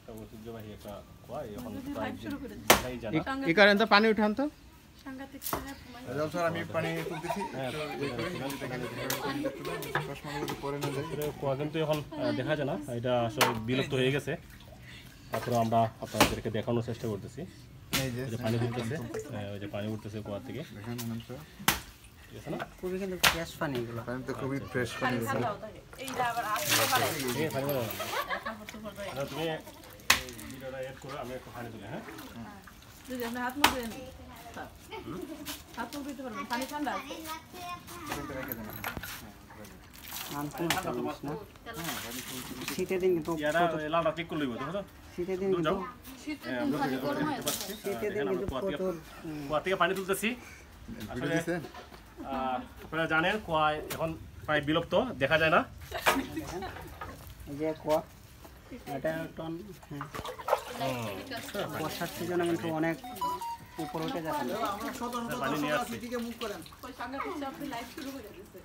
একটা ঐতিহ্যবাহী একটা কুয়া এখন প্রায় দেখাই যায় না। এই কারণে তো পানি উঠান তো সাংঘাতিক স্যার আমি পানি তুলতেছি কুয়া কিন্তু এখন দেখা যায় না, এটা আসলে বিলুপ্ত হয়ে গেছে। তারপরে আমরা আপনাদেরকে দেখানোর চেষ্টা করতেছি। এই যে পানি উঠতেছে, ওই যে পানি উঠতেছে কুয়া থেকে, দেখেন স্যার ঠিক আছে না? খুবই কিন্তু ফ্রেশ পানি এগুলো। পানি তো খুবই ফ্রেশ পানি ঠান্ডাও থাকে এইটা আবার আসতে পারে এই পানি বলো। আচ্ছা, তুমি ভিডিওটা এড করো, আমি একটু পানি তুলি। হ্যাঁ, যদি আপনি হাত মুখ ধুয়ে নিন হাত মুখ ধুতে পারবেন, পানি ঠান্ডা আছে। শীতের দিন কিন্তু এটা লালটা ঠিক করে লইব, দেখো। শীতের দিন কিন্তু শীতের দিন পানি গরম হয়ে যায়। শীতের দিন কিন্তু প্রচুর কুয়া থেকে পানি তুলতেছি। ভিডিও দিছেন আপনারা জানেন কুয়া এখন প্রায় বিলুপ্ত, দেখা যায় না। এই যে কুয়া, এটা টন বর্ষার সিজনে কিন্তু অনেক উপরে উঠে যাচ্ছে। পানি নিয়ে আসছি। ওই সাংঘাতিক আপনি লাইভ শুরু করে দিয়েছে।